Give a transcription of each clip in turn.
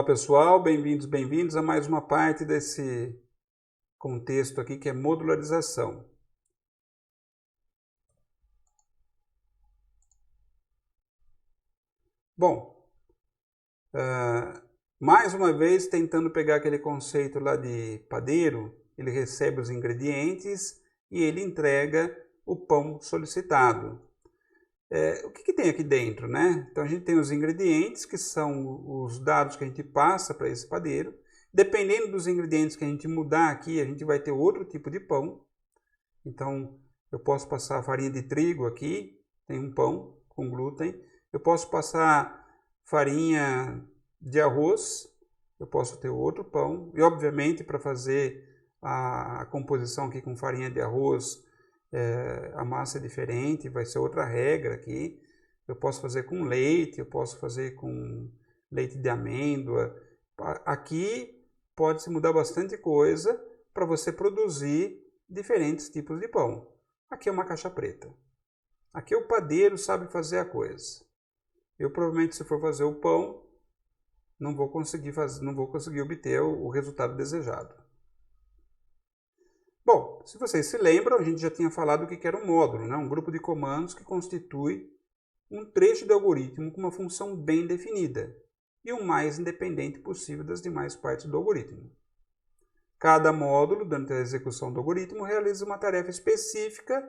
Olá pessoal, bem-vindos a mais uma parte desse contexto aqui que é modularização. Bom, mais uma vez tentando pegar aquele conceito lá de padeiro, ele recebe os ingredientes e ele entrega o pão solicitado. O que tem aqui dentro, né? Então a gente tem os ingredientes, que são os dados que a gente passa para esse padeiro. Dependendo dos ingredientes que a gente mudar aqui, a gente vai ter outro tipo de pão. Então eu posso passar farinha de trigo aqui, tem um pão com glúten. Eu posso passar farinha de arroz, eu posso ter outro pão. E obviamente para fazer a composição aqui com farinha de arroz, a massa é diferente, vai ser outra regra aqui. Eu posso fazer com leite, eu posso fazer com leite de amêndoa. Aqui pode-se mudar bastante coisa para você produzir diferentes tipos de pão. Aqui é uma caixa preta. Aqui o padeiro sabe fazer a coisa. Eu provavelmente, se for fazer o pão, não vou conseguir obter o resultado desejado. Bom, se vocês se lembram, a gente já tinha falado o que era um módulo, né? Um grupo de comandos que constitui um trecho de algoritmo com uma função bem definida e o mais independente possível das demais partes do algoritmo. Cada módulo, durante a execução do algoritmo, realiza uma tarefa específica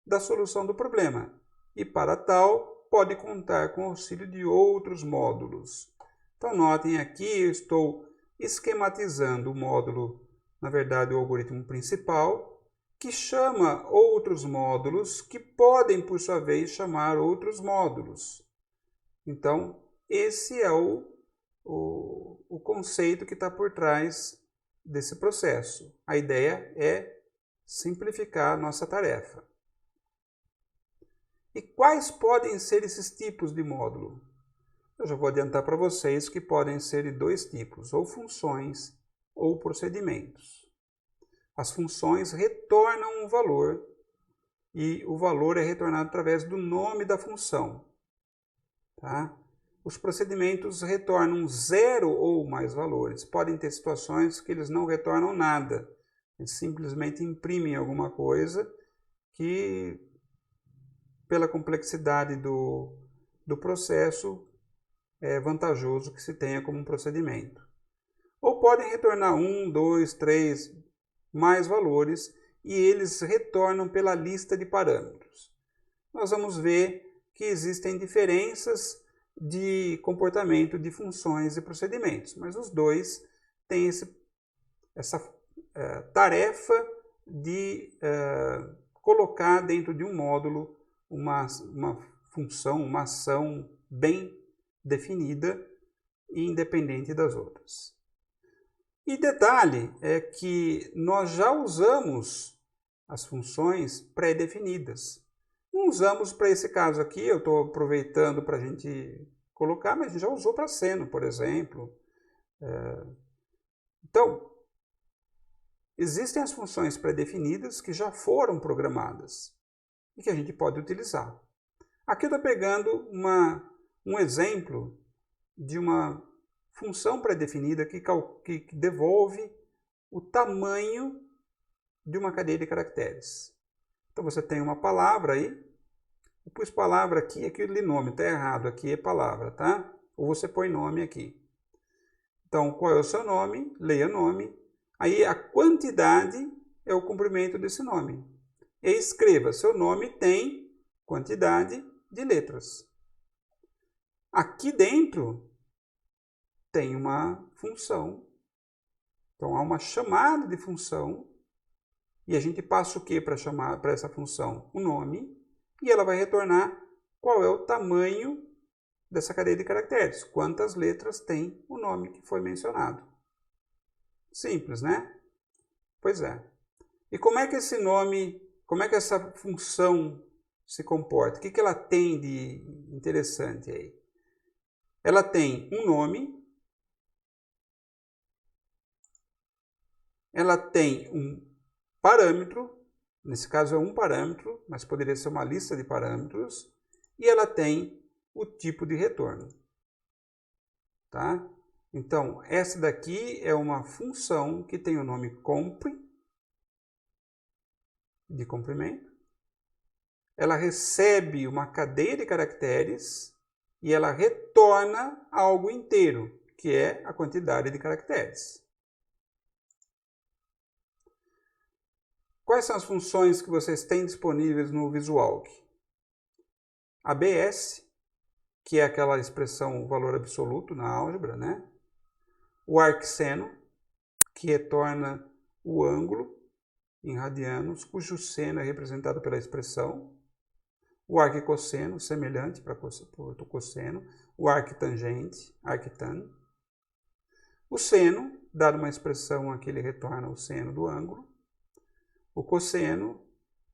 da solução do problema e, para tal, pode contar com o auxílio de outros módulos. Então, notem aqui, eu estou esquematizando o módulo, na verdade, o algoritmo principal, que chama outros módulos que podem, por sua vez, chamar outros módulos. Então, esse é o conceito que está por trás desse processo. A ideia é simplificar a nossa tarefa. E quais podem ser esses tipos de módulo? Eu já vou adiantar para vocês que podem ser de dois tipos, ou funções ou procedimentos. As funções retornam um valor e o valor é retornado através do nome da função. Tá? Os procedimentos retornam 0 ou mais valores. Podem ter situações que eles não retornam nada. Eles simplesmente imprimem alguma coisa que, pela complexidade do processo, é vantajoso que se tenha como um procedimento. Ou podem retornar 1, 2, 3, mais valores e eles retornam pela lista de parâmetros. Nós vamos ver que existem diferenças de comportamento de funções e procedimentos, mas os dois têm essa tarefa de colocar dentro de um módulo uma função, uma ação bem definida e independente das outras. E detalhe é que nós já usamos as funções pré-definidas. Não usamos para esse caso aqui, eu estou aproveitando para a gente colocar, mas a gente já usou para seno, por exemplo. Então, existem as funções pré-definidas que já foram programadas e que a gente pode utilizar. Aqui eu estou pegando um exemplo de uma função pré-definida que devolve o tamanho de uma cadeia de caracteres. Então você tem uma palavra aí, eu pus palavra aqui, aqui eu li nome, está errado, aqui é palavra, tá? Ou você põe nome aqui. Então, qual é o seu nome? Leia nome. Aí a quantidade é o comprimento desse nome. E escreva, seu nome tem quantidade de letras. Aqui dentro tem uma função. Então há uma chamada de função e a gente passa o que para chamar para essa função? O nome, e ela vai retornar qual é o tamanho dessa cadeia de caracteres, quantas letras tem o nome que foi mencionado. Simples, né? Pois é. E como é que esse nome, como é que essa função se comporta? O que ela tem de interessante aí? Ela tem um nome, ela tem um parâmetro, nesse caso é um parâmetro, mas poderia ser uma lista de parâmetros, e ela tem o tipo de retorno. Tá? Então, essa daqui é uma função que tem o nome compr, de comprimento. Ela recebe uma cadeia de caracteres e ela retorna algo inteiro, que é a quantidade de caracteres. Quais são as funções que vocês têm disponíveis no VisualC? ABS, que é aquela expressão valor absoluto na álgebra, né? O arcseno, que retorna o ângulo em radianos, cujo seno é representado pela expressão. O arquicosseno, semelhante para o cosseno. O arctangente, arctan. O seno, dado uma expressão aqui, ele retorna o seno do ângulo. O cosseno,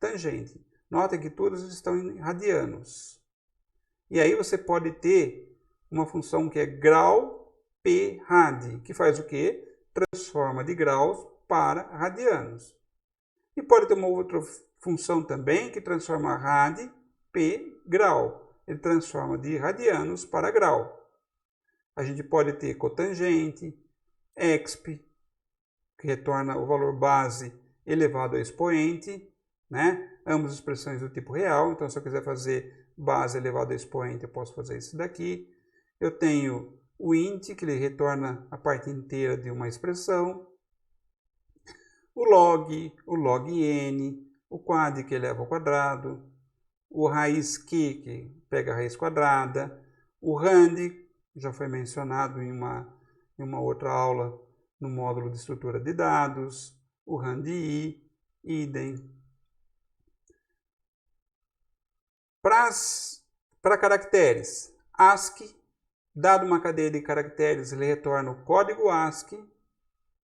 tangente. Notem que todos estão em radianos. E aí você pode ter uma função que é grau p rad, que faz o quê? Transforma de graus para radianos. E pode ter uma outra função também que transforma rad p grau. Ele transforma de radianos para grau. A gente pode ter cotangente, exp, que retorna o valor base elevado ao expoente, né? Ambas expressões do tipo real. Então, se eu quiser fazer base elevado ao expoente, eu posso fazer isso daqui. Eu tenho o int, que ele retorna a parte inteira de uma expressão. O log n, o quad, que eleva ao quadrado. O raiz q, que pega a raiz quadrada. O rand, já foi mencionado em uma outra aula no módulo de estrutura de dados. O randi, idem. Para caracteres, ASCII, dado uma cadeia de caracteres, ele retorna o código ASCII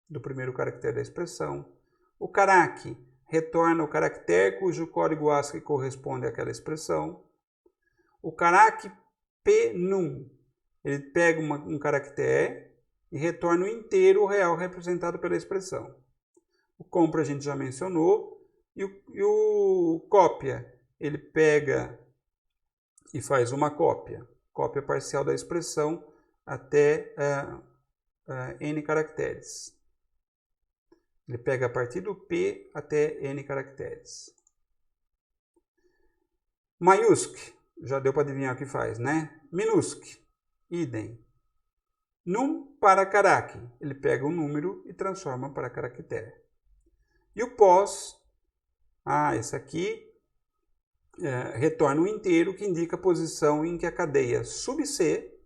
do primeiro caractere da expressão. O carac retorna o caractere cujo código ASCII corresponde àquela expressão. O carac pnum, ele pega um caractere e retorna o inteiro real representado pela expressão. O compra a gente já mencionou. E o cópia, ele pega e faz uma cópia parcial da expressão até n caracteres. Ele pega a partir do P até n caracteres. Maiusc, já deu para adivinhar o que faz, né? Minusc, idem. Num para carac, ele pega o número e transforma para caractere. E o pós, esse aqui, retorna um inteiro que indica a posição em que a cadeia sub C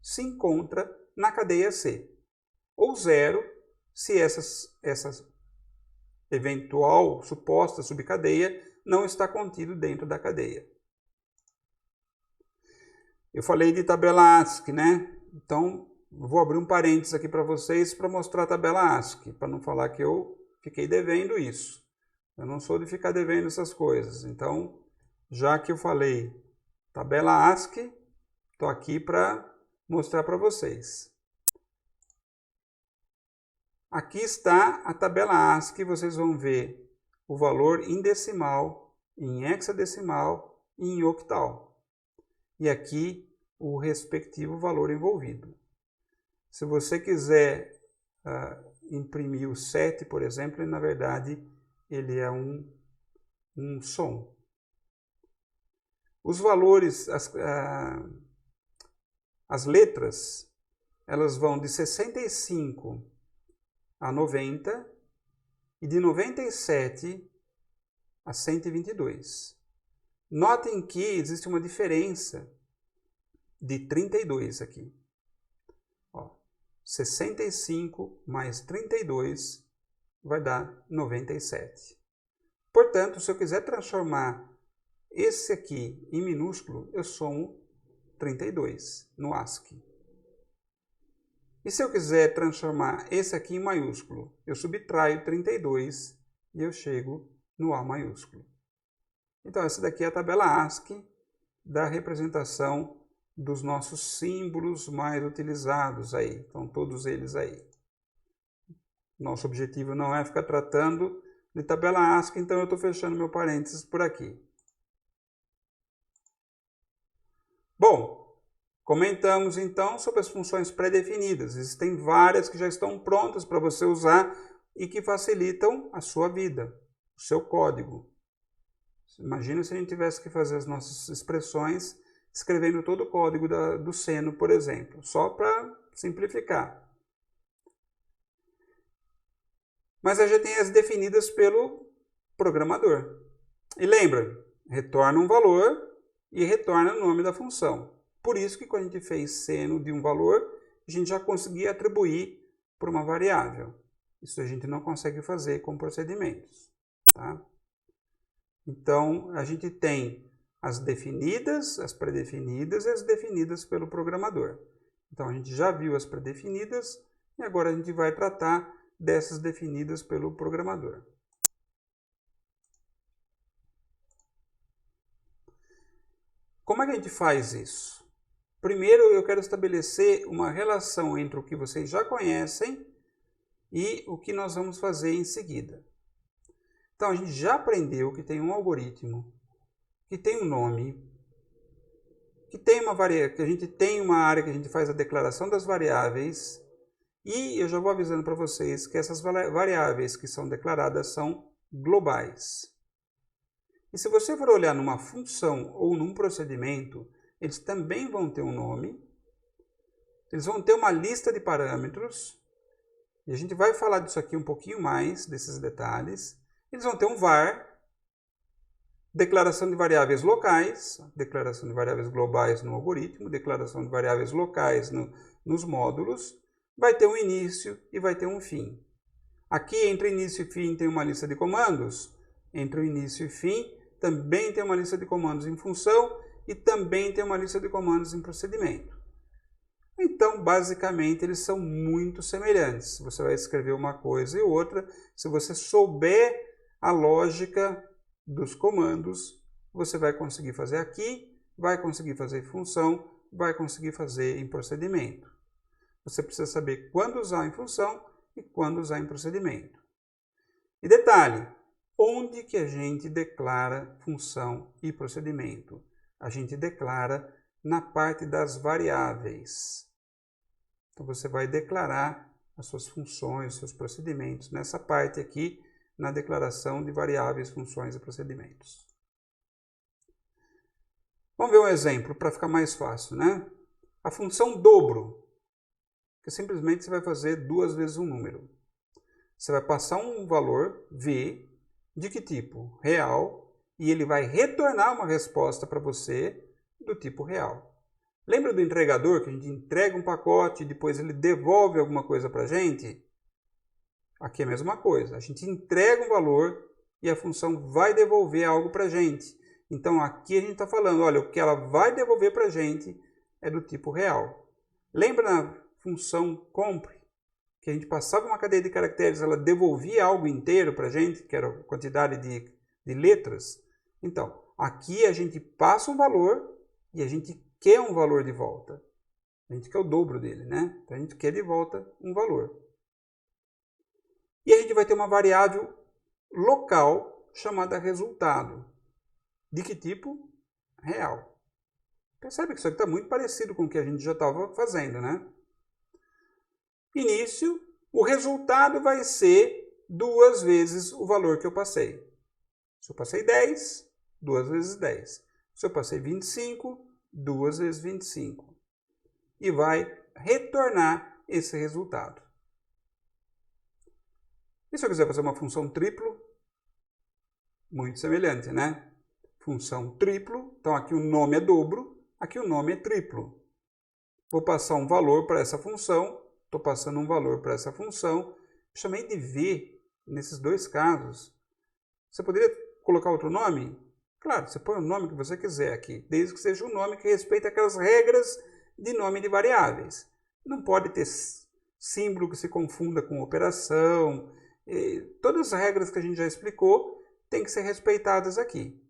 se encontra na cadeia C. Ou zero, se essa eventual suposta subcadeia não está contido dentro da cadeia. Eu falei de tabela ASCII, né? Então, vou abrir um parênteses aqui para vocês para mostrar a tabela ASCII, para não falar que eu fiquei devendo isso. Eu não sou de ficar devendo essas coisas. Então, já que eu falei tabela ASCII, estou aqui para mostrar para vocês. Aqui está a tabela ASCII, vocês vão ver o valor em decimal, em hexadecimal e em octal. E aqui o respectivo valor envolvido. Se você quiser imprimir o 7, por exemplo, na verdade ele é um som. Os valores, as letras, elas vão de 65 a 90 e de 97 a 122. Notem que existe uma diferença de 32 aqui. 65 mais 32 vai dar 97. Portanto, se eu quiser transformar esse aqui em minúsculo, eu somo 32 no ASCII. E se eu quiser transformar esse aqui em maiúsculo, eu subtraio 32 e eu chego no A maiúsculo. Então, essa daqui é a tabela ASCII da representação dos nossos símbolos mais utilizados aí. Então, todos eles aí. Nosso objetivo não é ficar tratando de tabela ASCII, então eu estou fechando meu parênteses por aqui. Bom, Comentamos então sobre as funções pré-definidas. Existem várias que já estão prontas para você usar e que facilitam a sua vida, o seu código. Imagina se a gente tivesse que fazer as nossas expressões escrevendo todo o código do seno, por exemplo, só para simplificar. Mas a gente tem as definidas pelo programador. E lembra, retorna um valor e retorna o nome da função. Por isso que quando a gente fez seno de um valor, a gente já conseguia atribuir para uma variável. Isso a gente não consegue fazer com procedimentos. Tá? Então, a gente tem as definidas, as pré-definidas e as definidas pelo programador. Então, a gente já viu as pré-definidas e agora a gente vai tratar dessas definidas pelo programador. Como é que a gente faz isso? Primeiro, eu quero estabelecer uma relação entre o que vocês já conhecem e o que nós vamos fazer em seguida. Então, a gente já aprendeu que tem um algoritmo, que tem um nome, que a gente tem uma área que a gente faz a declaração das variáveis, e eu já vou avisando para vocês que essas variáveis que são declaradas são globais. E se você for olhar numa função ou num procedimento, eles também vão ter um nome, eles vão ter uma lista de parâmetros, e a gente vai falar disso aqui um pouquinho mais, desses detalhes. Eles vão ter um var, declaração de variáveis locais, declaração de variáveis globais no algoritmo, declaração de variáveis locais nos módulos, vai ter um início e vai ter um fim. Aqui, entre início e fim, tem uma lista de comandos, entre o início e fim, também tem uma lista de comandos em função, e também tem uma lista de comandos em procedimento. Então, basicamente, eles são muito semelhantes. Você vai escrever uma coisa e outra. Se você souber a lógica dos comandos, você vai conseguir fazer aqui, vai conseguir fazer em função, vai conseguir fazer em procedimento. Você precisa saber quando usar em função e quando usar em procedimento. E detalhe, onde que a gente declara função e procedimento? A gente declara na parte das variáveis. Então, você vai declarar as suas funções, os seus procedimentos, nessa parte aqui, na declaração de variáveis, funções e procedimentos. Vamos ver um exemplo para ficar mais fácil, né? A função dobro, que simplesmente você vai fazer 2 vezes um número. Você vai passar um valor, V, de que tipo? Real, e ele vai retornar uma resposta para você do tipo real. Lembra do entregador, que a gente entrega um pacote e depois ele devolve alguma coisa para a gente? Aqui é a mesma coisa. A gente entrega um valor e a função vai devolver algo para a gente. Então aqui a gente está falando, olha, o que ela vai devolver para a gente é do tipo real. Lembra na função compre? Que a gente passava uma cadeia de caracteres, ela devolvia algo inteiro para a gente, que era a quantidade de letras. Então, aqui a gente passa um valor e a gente quer um valor de volta. A gente quer o dobro dele, né? Então, a gente quer de volta um valor. E a gente vai ter uma variável local chamada resultado. De que tipo? Real. Percebe que isso aqui está muito parecido com o que a gente já estava fazendo, né? Início, o resultado vai ser 2 vezes o valor que eu passei. Se eu passei 10, 2 vezes 10. Se eu passei 25, 2 vezes 25. E vai retornar esse resultado. E se eu quiser fazer uma função triplo? Muito semelhante, né? Função triplo, então aqui o nome é dobro, aqui o nome é triplo. Vou passar um valor para essa função, estou passando um valor para essa função, chamei de V nesses 2 casos. Você poderia colocar outro nome? Claro, você põe o nome que você quiser aqui, desde que seja um nome que respeite aquelas regras de nome de variáveis. Não pode ter símbolo que se confunda com operação. Todas as regras que a gente já explicou têm que ser respeitadas aqui.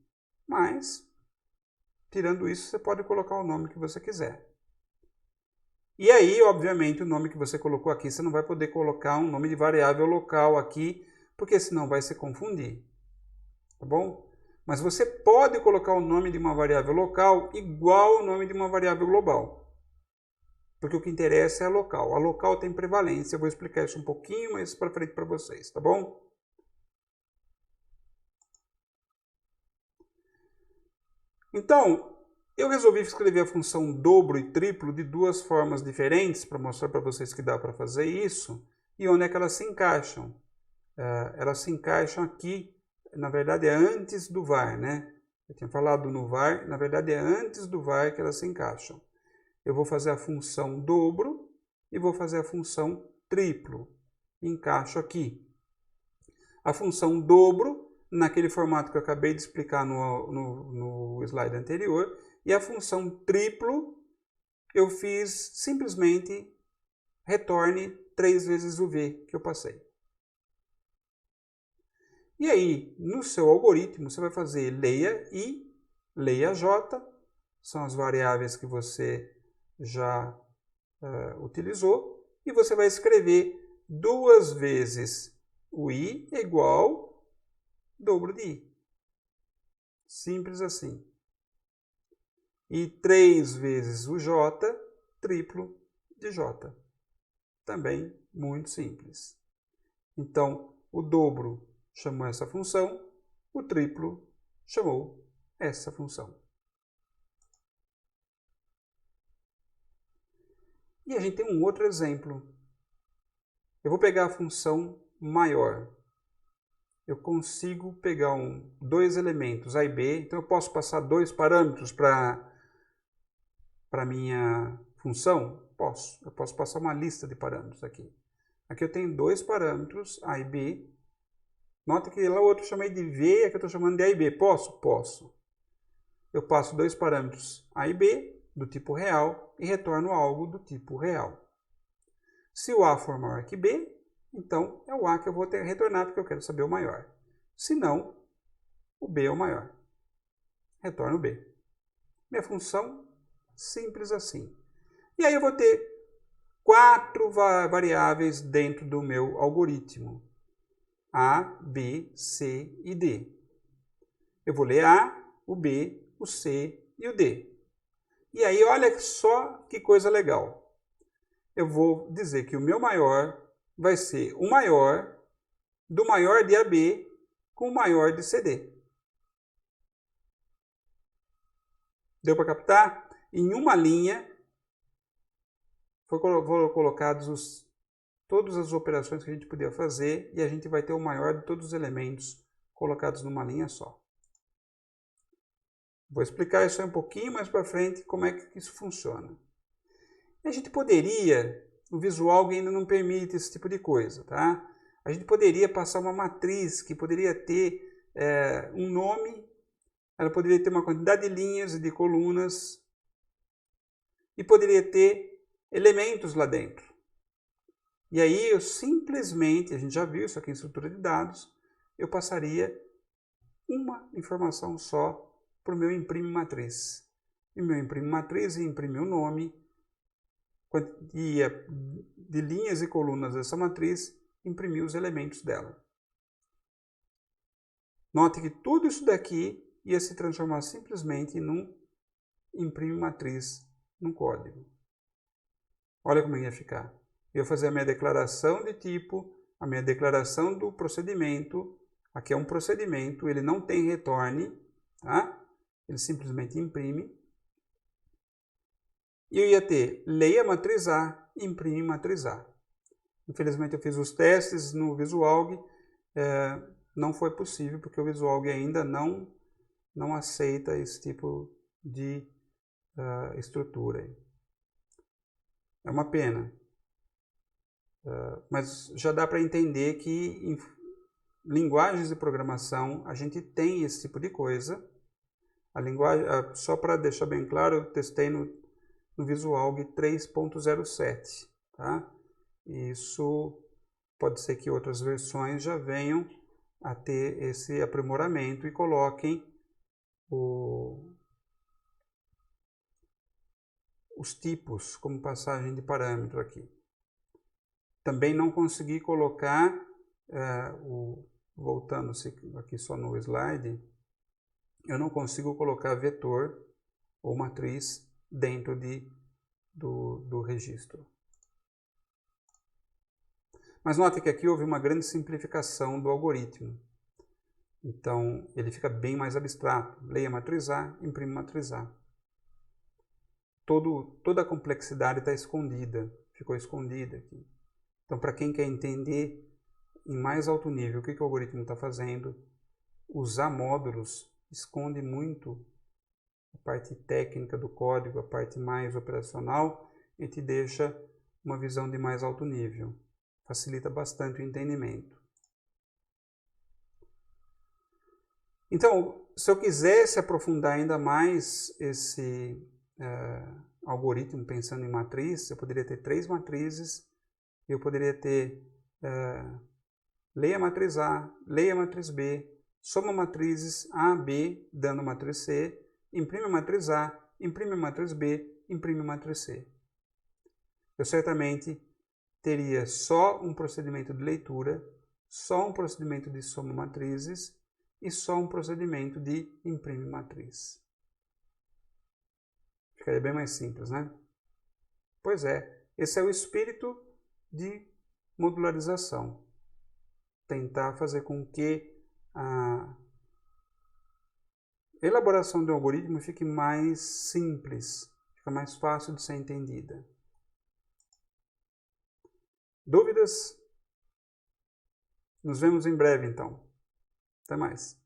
Mas, tirando isso, você pode colocar o nome que você quiser. E aí, obviamente, o nome que você colocou aqui, você não vai poder colocar um nome de variável local aqui, porque senão vai se confundir. Tá bom? Mas você pode colocar o nome de uma variável local igual ao nome de uma variável global. porque o que interessa é a local. A local tem prevalência, eu vou explicar isso um pouquinho mais para frente para vocês, tá bom? Então, eu resolvi escrever a função dobro e triplo de duas formas diferentes para mostrar para vocês que dá para fazer isso e onde é que elas se encaixam. Elas se encaixam aqui, na verdade é antes do var, né? Eu tinha falado no var, na verdade é antes do var que elas se encaixam. Eu vou fazer a função dobro e vou fazer a função triplo. Encaixo aqui. A função dobro, naquele formato que eu acabei de explicar no slide anterior, e a função triplo, eu fiz simplesmente retorne 3 vezes o v que eu passei. E aí, no seu algoritmo, você vai fazer leia i, leia j, são as variáveis que você já utilizou, e você vai escrever 2 vezes o i é igual dobro de i. Simples assim. E 3 vezes o j, triplo de j. Também muito simples. Então, o dobro chamou essa função, o triplo chamou essa função. E a gente tem um outro exemplo. Eu vou pegar a função maior. Eu consigo pegar dois elementos, A e B, então eu posso passar 2 parâmetros para a minha função? Posso. Eu posso passar uma lista de parâmetros aqui. Aqui eu tenho 2 parâmetros, A e B. Nota que lá o outro eu chamei de V, aqui eu estou chamando de A e B. Posso? Posso. Eu passo 2 parâmetros A e B, do tipo real, e retorno algo do tipo real. Se o A for maior que B, então é o A que eu vou ter que retornar, porque eu quero saber o maior. Se não, o B é o maior. Retorno o B. Minha função, simples assim. E aí eu vou ter 4 variáveis dentro do meu algoritmo. A, B, C e D. Eu vou ler A, o B, o C e o D. E aí olha só que coisa legal. Eu vou dizer que o meu maior vai ser o maior do maior de AB com o maior de CD. Deu para captar? Em uma linha foram colocados todas as operações que a gente podia fazer e a gente vai ter o maior de todos os elementos colocados numa linha só. Vou explicar isso aí um pouquinho mais para frente, como é que isso funciona. A gente poderia, o visual ainda não permite esse tipo de coisa, tá? A gente poderia passar uma matriz que poderia ter um nome, ela poderia ter uma quantidade de linhas e de colunas e poderia ter elementos lá dentro. E aí eu simplesmente, a gente já viu isso aqui em estrutura de dados, eu passaria uma informação só para o meu imprime matriz. E meu imprime matriz ia imprimir o nome, quantia de linhas e colunas dessa matriz, imprimir os elementos dela. Note que tudo isso daqui ia se transformar simplesmente num imprime matriz no código. Olha como ia ficar. Eu ia fazer a minha declaração de tipo, a minha declaração do procedimento. Aqui é um procedimento, ele não tem retorne, tá? Ele simplesmente imprime. E eu ia ter leia matriz A, imprime matriz A. Infelizmente eu fiz os testes no Visualg, não foi possível porque o Visualg ainda não aceita esse tipo de estrutura. É uma pena, mas já dá para entender que em linguagens de programação a gente tem esse tipo de coisa. A linguagem, só para deixar bem claro, eu testei no Visualg 3.07, tá? Isso pode ser que outras versões já venham a ter esse aprimoramento e coloquem os tipos como passagem de parâmetro aqui. Também não consegui colocar, voltando aqui só no slide, eu não consigo colocar vetor ou matriz dentro do registro. Mas note que aqui houve uma grande simplificação do algoritmo. Então, ele fica bem mais abstrato. Leia matriz A, imprime matriz A. Toda a complexidade está escondida, ficou escondida aqui. Então, para quem quer entender em mais alto nível o que o algoritmo está fazendo, usar módulos esconde muito a parte técnica do código, a parte mais operacional, e te deixa uma visão de mais alto nível. Facilita bastante o entendimento. Então, se eu quisesse aprofundar ainda mais esse algoritmo pensando em matriz, eu poderia ter 3 matrizes, eu poderia ter leia a matriz A, leia a matriz B, soma matrizes A, B, dando matriz C, imprime a matriz A, imprime a matriz B, imprime a matriz C. Eu certamente teria só um procedimento de leitura, só um procedimento de soma matrizes e só um procedimento de imprime matriz. Ficaria bem mais simples, né? Pois é, esse é o espírito de modularização. Tentar fazer com que a elaboração de um algoritmo fique mais simples, fica mais fácil de ser entendida. Dúvidas? Nos vemos em breve, então. Até mais.